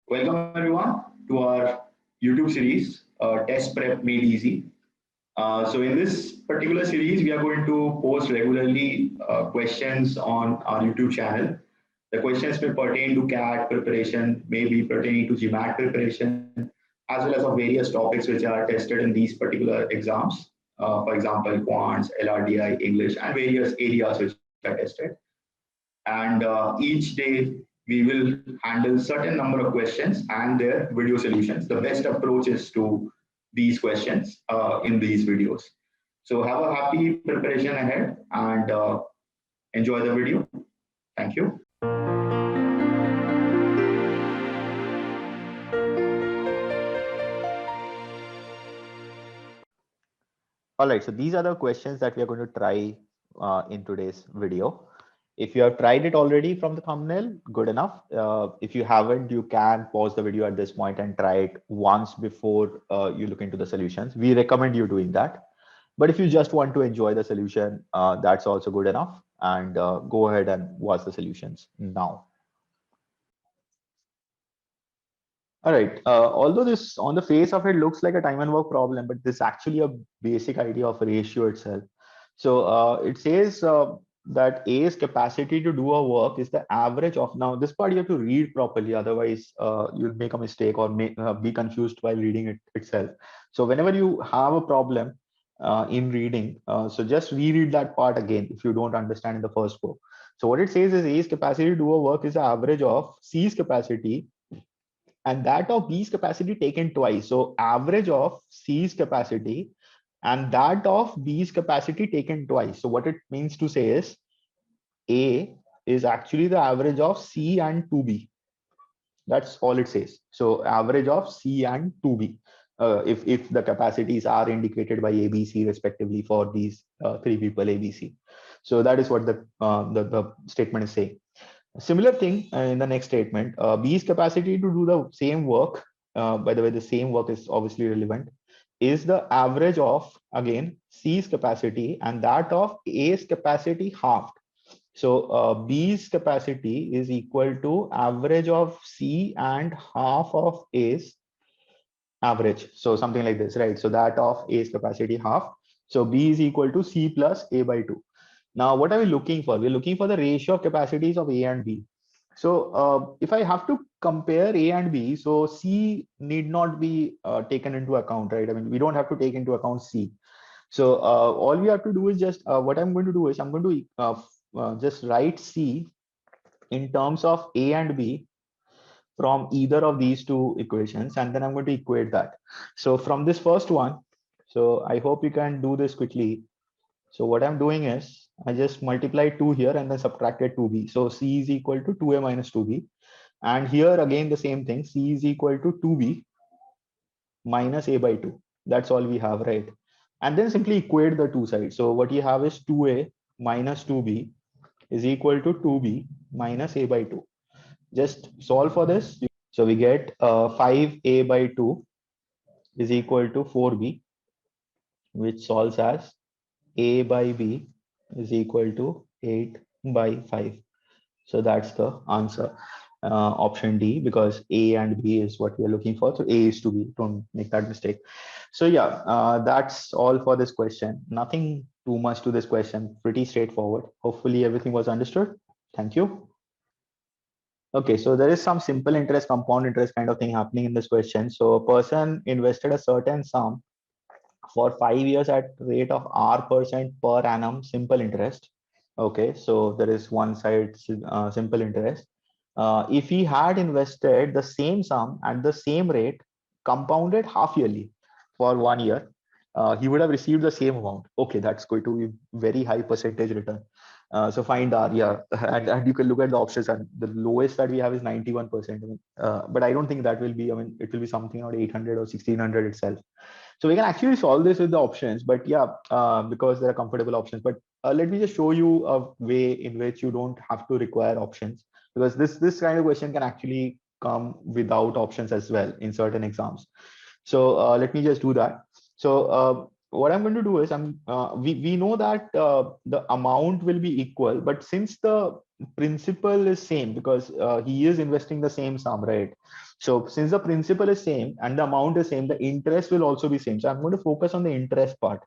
Welcome everyone to our YouTube series, Test Prep Made Easy. So in this particular series, we are going to post regularly questions on our YouTube channel. The questions may pertain to CAT preparation, maybe pertaining to GMAT preparation, as well as of various topics which are tested in these particular exams. For example, quants, LRDI, English, and various areas which are tested. And each day we will handle certain number of questions and their video solutions. The best approach is to these questions in these videos. So have a happy preparation ahead and enjoy the video. Thank you. All right, so these are the questions that we are going to try in today's video. If you have tried it already from the thumbnail, good enough. If you haven't, you can pause the video at this point and try it once before you look into the solutions. We recommend you doing that. But if you just want to enjoy the solution, that's also good enough. And go ahead and watch the solutions now. All right. Although this on the face of it looks like a time and work problem, but this is actually a basic idea of a ratio itself. So it says that A's capacity to do a work is the average of, now this part you have to read properly, otherwise you'll make a mistake or be confused while reading it itself. So whenever you have a problem in reading, so just reread that part again if you don't understand in the first go. So what it says is A's capacity to do a work is the average of C's capacity and that of B's capacity taken twice. So average of C's capacity and that of B's capacity taken twice. So what it means to say is A is actually the average of C and 2B. That's all it says. So average of C and 2B. If the capacities are indicated by ABC respectively for these three people ABC. So that is what the statement is saying. Similar thing in the next statement, B's capacity to do the same work, by the way, the same work is obviously relevant, is the average of, again, C's capacity and that of A's capacity halved. So B's capacity is equal to average of C and half of A's average. So something like this, right? So that of A's capacity half. So B is equal to C plus A by 2. Now, what are we looking for? We're looking for the ratio of capacities of A and B. So if I have to compare A and B, so C need not be taken into account, right? I mean, we don't have to take into account C. So all we have to do is just, what I'm going to do is I'm going to just write C in terms of A and B from either of these two equations, and then I'm going to equate that. So from this first one, so I hope you can do this quickly. So what I'm doing is I just multiply 2 here and then subtracted 2b. So C is equal to 2a minus 2b. And here again the same thing, C is equal to 2b minus a by 2. That's all we have, right? And then simply equate the two sides. So what you have is 2a minus 2b is equal to 2b minus a by 2. Just solve for this. So we get 5a by 2 is equal to 4b, which solves as a by b is equal to 8 by 5. So that's the answer. Option D, because A and B is what we are looking for. So A is to B. Don't make that mistake. So yeah, that's all for this question. Nothing too much to this question. Pretty straightforward. Hopefully everything was understood. Thank you. Okay, so there is some simple interest, compound interest kind of thing happening in this question. So a person invested a certain sum for 5 years at rate of R% per annum simple interest. Okay, so there is one side simple interest. If he had invested the same sum at the same rate, compounded half yearly for 1 year, he would have received the same amount. Okay, that's going to be very high percentage return. So find R, yeah, and you can look at the options, and the lowest that we have is 91%. But I don't think that will be, I mean, it will be something around 800 or 1600 itself. So we can actually solve this with the options, but yeah, because there are comfortable options. But let me just show you a way in which you don't have to require options, because this kind of question can actually come without options as well in certain exams. So let me just do that. So what I'm going to do is we know that the amount will be equal, but since the principal is same, because he is investing the same sum, right? So since the principal is same and the amount is same, the interest will also be same. So I'm going to focus on the interest part.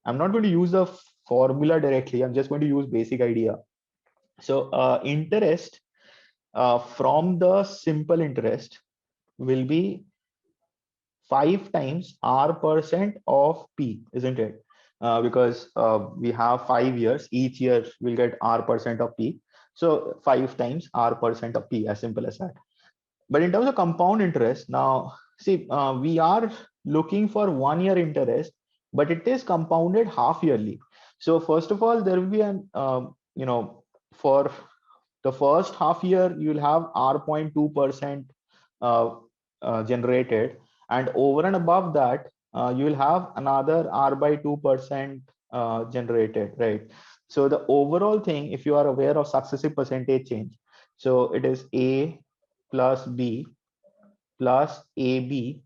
I'm not going to use the formula directly. I'm just going to use basic idea. So interest from the simple interest will be 5 times R% of P, isn't it? Because we have 5 years, each year we'll get R% of P. So 5 times R% of P, as simple as that. But in terms of compound interest, now see, we are looking for 1 year interest, but it is compounded half yearly. So first of all, there will be an, for the first half year, you'll have R.2% generated. And over and above that, you will have another R by 2% generated, right? So the overall thing, if you are aware of successive percentage change, so it is A plus B plus AB.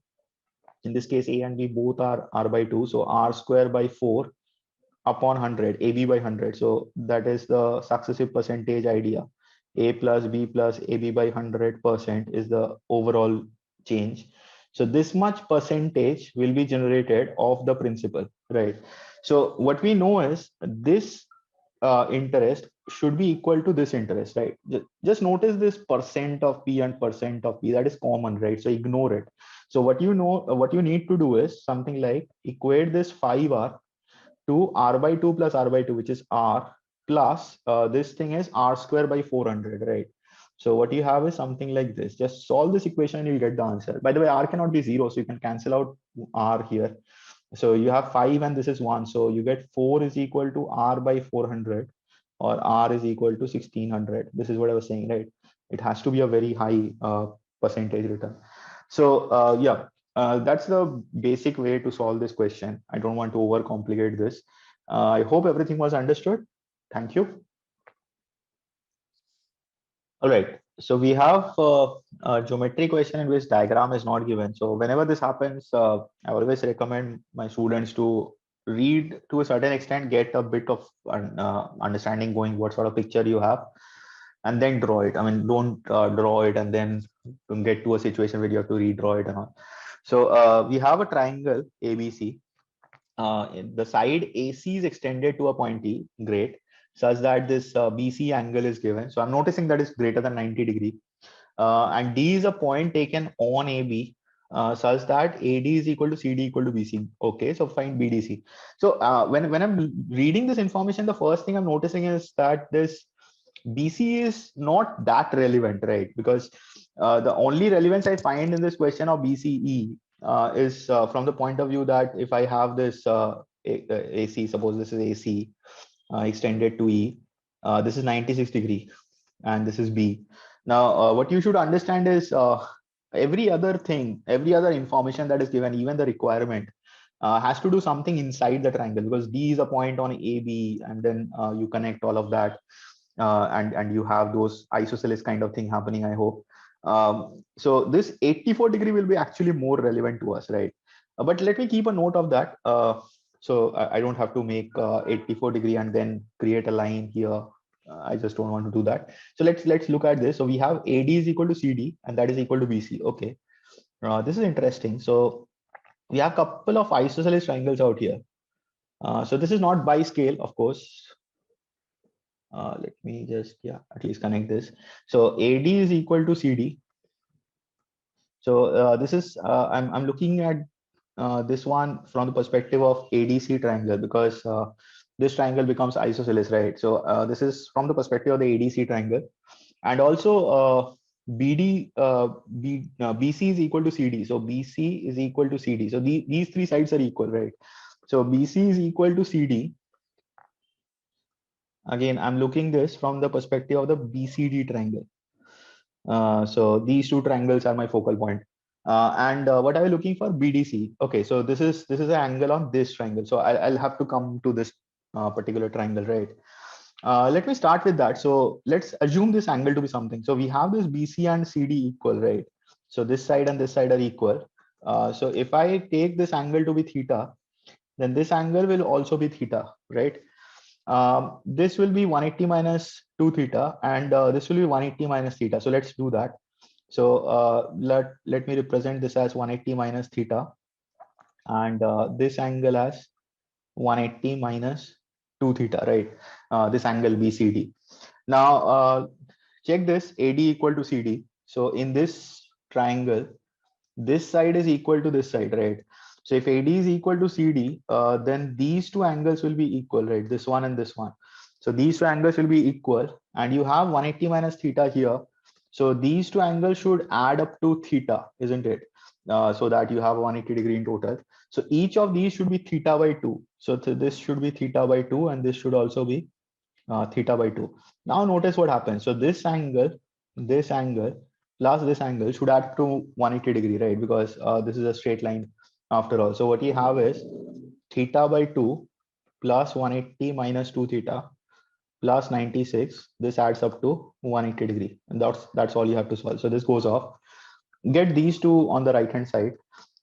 In this case, A and B both are R by 2. So R square by 4 upon 100, AB by 100. So that is the successive percentage idea. A plus B plus AB by 100% is the overall change. So this much percentage will be generated of the principal, right? So what we know is this interest should be equal to this interest, right? Just notice this percent of P and percent of P, that is common, right? So ignore it. So what you know, what you need to do is something like equate this 5R to R by 2 plus R by 2, which is R plus this thing is R square by 400, right? So what you have is something like this. Just solve this equation and you'll get the answer. By the way, R cannot be 0, so you can cancel out R here. So you have 5 and this is 1. So you get 4 is equal to R by 400 or R is equal to 1600. This is what I was saying, right? It has to be a very high percentage return. So yeah, that's the basic way to solve this question. I don't want to overcomplicate this. I hope everything was understood. Thank you. All right. So we have a geometry question in which diagram is not given. So whenever this happens, I always recommend my students to read to a certain extent, get a bit of understanding going what sort of picture you have, and then draw it. I mean, don't draw it and then get to a situation where you have to redraw it and all. So we have a triangle ABC. The side AC is extended to a point E, great, such that this BC angle is given. So I'm noticing that is greater than 90 degree. And D is a point taken on AB such that AD is equal to CD equal to BC. Okay, so find BDC. So when I'm reading this information, the first thing I'm noticing is that this BC is not that relevant, right? Because the only relevance I find in this question of BCE is from the point of view that if I have this AC, suppose this is AC extended to E, this is 96 degree and this is B. Now, what you should understand is every other thing, every other information that is given, even the requirement, has to do something inside the triangle, because D is a point on AB, and then you connect all of that, and you have those isosceles kind of thing happening, I hope. So this 84 degree will be actually more relevant to us, right? But let me keep a note of that. So I don't have to make 84 degree and then create a line here. I just don't want to do that. So let's look at this. So we have AD is equal to CD and that is equal to BC. Okay, this is interesting. So we have a couple of isosceles triangles out here. So this is not by scale, of course. Let me just, at least connect this. So AD is equal to CD. So this is, I'm looking at this one from the perspective of ADC triangle, because this triangle becomes isosceles, right? So this is from the perspective of the ADC triangle. And also BC is equal to CD. So BC is equal to CD. So these three sides are equal, right? So BC is equal to CD. Again, I'm looking this from the perspective of the BCD triangle. So these two triangles are my focal point. And what are we looking for? BDC. Okay, so this is an angle on this triangle. So I'll have to come to this particular triangle, right? Let me start with that. So let's assume this angle to be something. So we have this BC and CD equal, right? So this side and this side are equal. So if I take this angle to be theta, then this angle will also be theta, right? This will be 180 minus 2 theta, and this will be 180 minus theta. So let's do that. So let me represent this as 180 minus theta, and this angle as 180 minus 2 theta, right? This angle BCD. Now check this, AD equal to CD. So in this triangle, this side is equal to this side, right? So if AD is equal to CD, then these two angles will be equal, right? This one and this one. So these two angles will be equal, and you have 180 minus theta here. So these two angles should add up to theta, isn't it? So that you have 180 degree in total. So each of these should be theta by 2. So this should be theta by 2, and this should also be theta by 2. Now notice what happens. So this angle plus this angle should add to 180 degree, right? Because this is a straight line after all. So what you have is theta by 2 plus 180 minus 2 theta plus 96. This adds up to 180 degree, and that's all you have to solve. So this goes off. Get these two on the right hand side.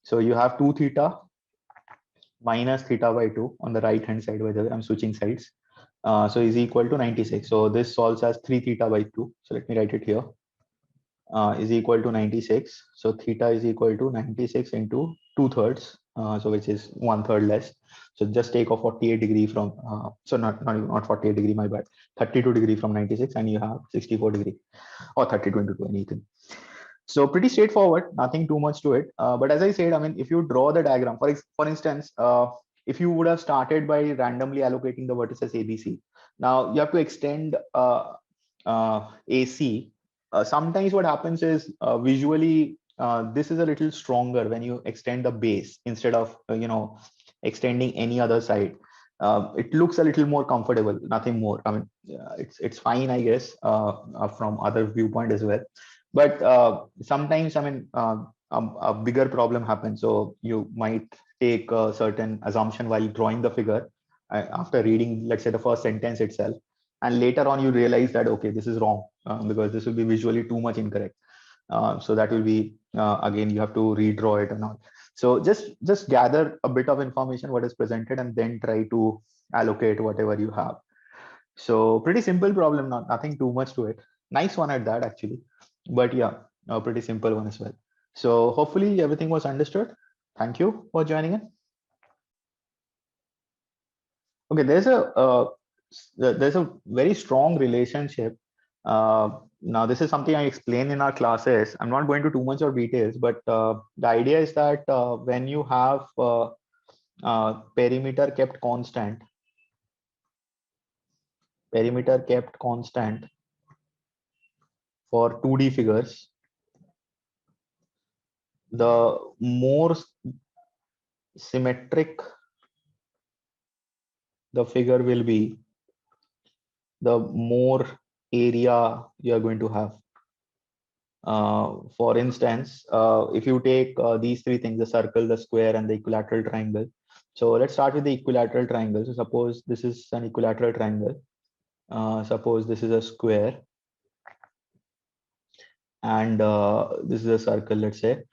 So you have 2 theta minus theta by 2 on the right hand side. By the way, I'm switching sides. So is equal to 96. So this solves as 3 theta by 2. So let me write it here. Is equal to 96. So theta is equal to 96 into 2/3. So which is 1/3 less. So just take off 48 degree from, so not 48 degree, my bad, 32 degree from 96, and you have 64 degree, or 32 into 2, anything. So pretty straightforward, nothing too much to it. But as I said, I mean, if you draw the diagram, for instance, if you would have started by randomly allocating the vertices ABC, now you have to extend AC. Sometimes what happens is visually, this is a little stronger when you extend the base instead of, extending any other side. It looks a little more comfortable, nothing more. I mean, it's fine, I guess, from other viewpoint as well. But sometimes, I mean, a bigger problem happens. So you might take a certain assumption while drawing the figure after reading, let's say, the first sentence itself. And later on, you realize that, okay, this is wrong because this will be visually too much incorrect. So that will be, again, you have to redraw it or not. So just gather a bit of information, what is presented, and then try to allocate whatever you have. So pretty simple problem, nothing too much to it. Nice one at that, actually. But yeah, a pretty simple one as well. So hopefully everything was understood. Thank you for joining in. Okay, there's a very strong relationship. Now this is something I explain in our classes. I'm not going to too much of details, but the idea is that when you have perimeter kept constant for 2D figures, the more symmetric the figure will be, the more area you are going to have. For instance, if you take these three things, the circle, the square, and the equilateral triangle. So let's start with the equilateral triangle. So suppose this is an equilateral triangle. Suppose this is a square, and this is a circle, let's say.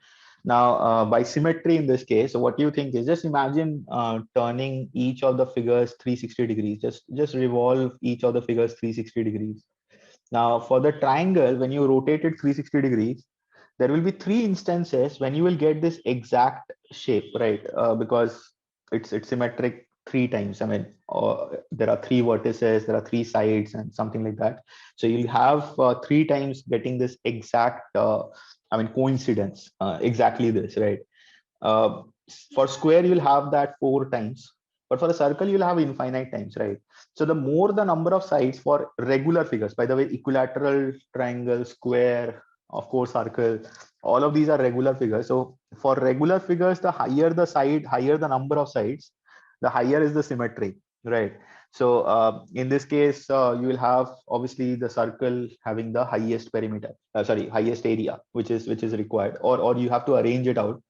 Now, by symmetry in this case, so what you think is, just imagine turning each of the figures 360 degrees. Just revolve each of the figures 360 degrees. Now, for the triangle, when you rotate it 360 degrees, there will be 3 instances when you will get this exact shape, right? Because it's symmetric 3 times. I mean, there are 3 vertices, there are 3 sides, and something like that. So you'll have 3 times getting this exact, coincidence, exactly this, right? For square, you'll have that 4 times, but for a circle, you'll have infinite times, right? So the more the number of sides for regular figures, by the way, equilateral, triangle, square, of course, circle, all of these are regular figures. So for regular figures, the higher the side, higher the number of sides, the higher is the symmetry, right? So in this case, you will have obviously the circle having the highest perimeter, highest area, which is required, or you have to arrange it out.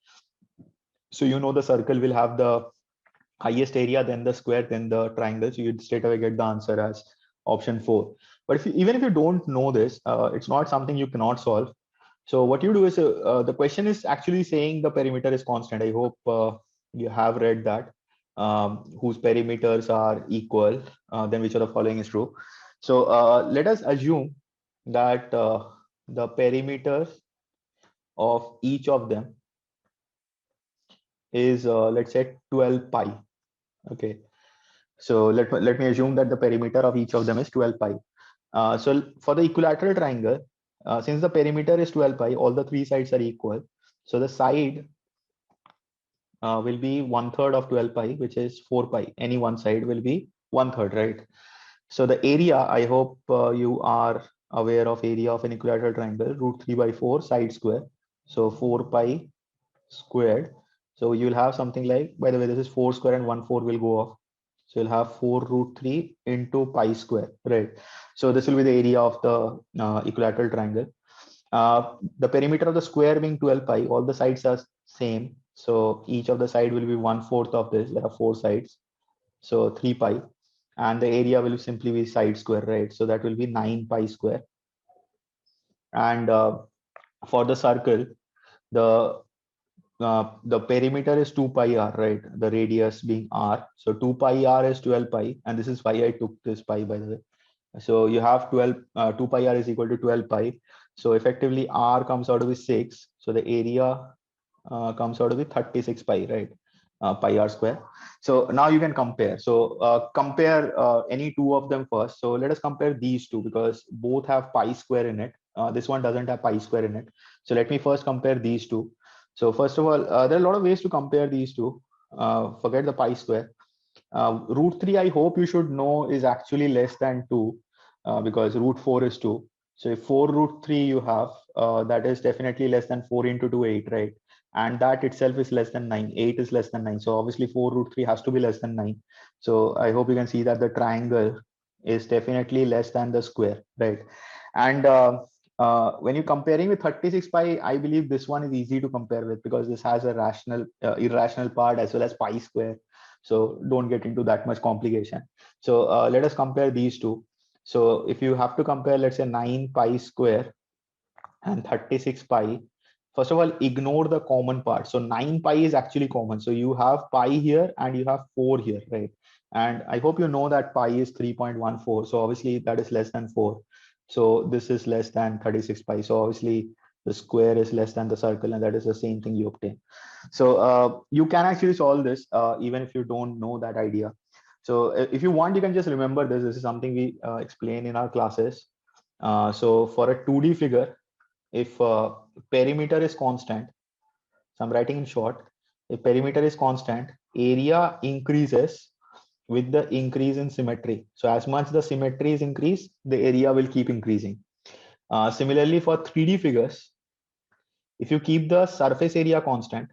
So the circle will have the highest area, then the square, then the triangle. So you'd straight away get the answer as option 4. But even if you don't know this, it's not something you cannot solve. So what you do is, the question is actually saying the perimeter is constant. I hope you have read that. whose perimeters are equal, then which of the following is true? So let us assume that the perimeters of each of them is let's say 12 pi. Okay, so let me assume that the perimeter of each of them is 12 pi. So for the equilateral triangle, since the perimeter is 12 pi, all the three sides are equal. So the side will be 1/3 of 12 pi, which is 4 pi. Any one side will be 1/3, right? So the area, I hope you are aware of area of an equilateral triangle, √3/4 side square. So 4 pi squared. So you'll have something like, by the way, this is 4 square and 1/4 will go off. So you'll have 4√3 into pi square, right? So this will be the area of the equilateral triangle. The perimeter of the square being 12 pi, all the sides are same. So each of the side will be 1/4 of this. There are 4 sides. So 3 pi. And the area will simply be side square, right? So that will be 9 pi square. And for the circle, the perimeter is 2 pi r, right? The radius being r. So 2 pi r is 12 pi. And this is why I took this pi, by the way. So you have 2 pi r is equal to 12 pi. So effectively r comes out to be 6. So the area comes out to be 36 pi, right? Pi r square. So now you can compare. So compare any two of them first. So let us compare these two because both have pi square in it. This one doesn't have pi square in it. So let me first compare these two. So first of all, there are a lot of ways to compare these two. Forget the pi square. √3, I hope you should know, is actually less than 2 because √4 is 2. So if 4√3 you have, that is definitely less than 4 into 2, 8, right? And that itself is less than 9. 8 is less than 9. So obviously 4√3 has to be less than 9. So I hope you can see that the triangle is definitely less than the square, right? And when you're comparing with 36 pi, I believe this one is easy to compare with because this has a rational, irrational part as well as pi square. So don't get into that much complication. So let us compare these two. So if you have to compare, let's say 9 pi square and 36 pi, first of all, ignore the common part. So 9 pi is actually common. So you have pi here and you have 4 here, right? And I hope you know that pi is 3.14. So obviously that is less than 4. So this is less than 36 pi. So obviously the square is less than the circle, and that is the same thing you obtain. So you can actually solve this even if you don't know that idea. So if you want, you can just remember this. This is something we explain in our classes. So for a 2D figure, if perimeter is constant, so I'm writing in short, if perimeter is constant, area increases with the increase in symmetry. So as much the symmetry is increased, the area will keep increasing. Similarly, for 3D figures, if you keep the surface area constant,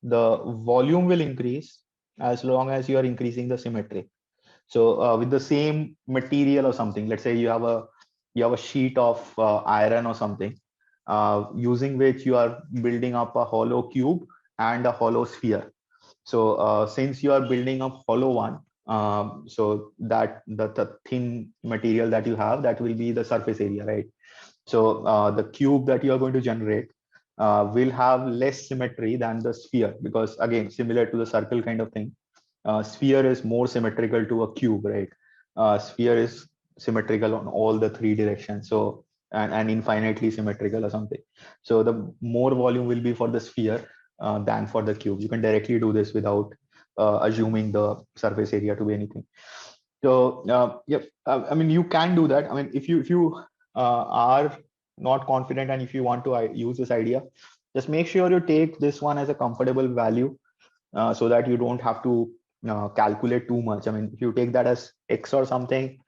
the volume will increase as long as you are increasing the symmetry. So with the same material or something, let's say you have a sheet of iron or something, using which you are building up a hollow cube and a hollow sphere. So since you are building a hollow one, so that the thin material that you have, that will be the surface area, right? So the cube that you are going to generate will have less symmetry than the sphere, because again, similar to the circle kind of thing, sphere is more symmetrical to a cube, right? Sphere is symmetrical on all the three directions. So and infinitely symmetrical or something. So the more volume will be for the sphere than for the cube. You can directly do this without assuming the surface area to be anything. So yeah, I mean, you can do that. I mean, if you are not confident and if you want to use this idea, just make sure you take this one as a comfortable value so that you don't have to calculate too much. I mean, if you take that as x or something,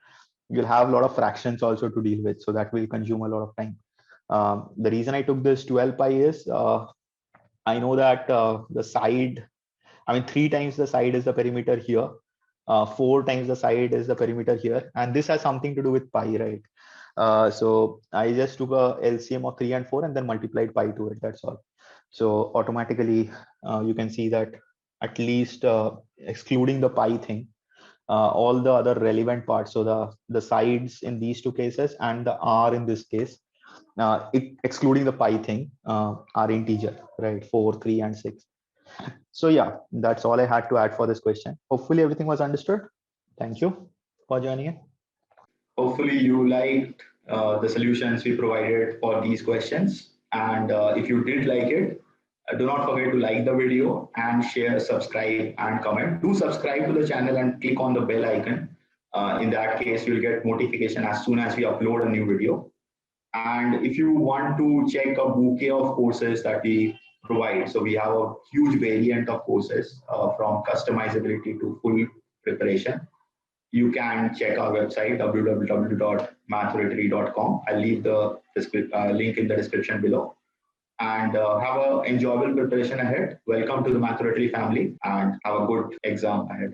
you'll have a lot of fractions also to deal with. So that will consume a lot of time. The reason I took this 12 pi is I know that the side, I mean, 3 times the side is the perimeter here. 4 times the side is the perimeter here. And this has something to do with pi, right? So I just took a LCM of 3 and 4 and then multiplied pi to it. That's all. So automatically you can see that at least excluding the pi thing, all the other relevant parts, so the sides in these two cases and the r in this case, excluding the pi thing, are integer, right? 4, 3 and 6. So yeah, that's all I had to add for this question. Hopefully everything was understood. Thank you for joining in. Hopefully you liked the solutions we provided for these questions. And if you did like it, do not forget to like the video and share, subscribe, and comment. Do subscribe to the channel and click on the bell icon. In that case, you'll get notification as soon as we upload a new video. And if you want to check a bouquet of courses that we provide, so we have a huge variant of courses from customizability to full preparation. You can check our website www.mathoratory.com. I'll leave the link in the description below. And have an enjoyable preparation ahead. Welcome to the Math Oratory family and have a good exam ahead.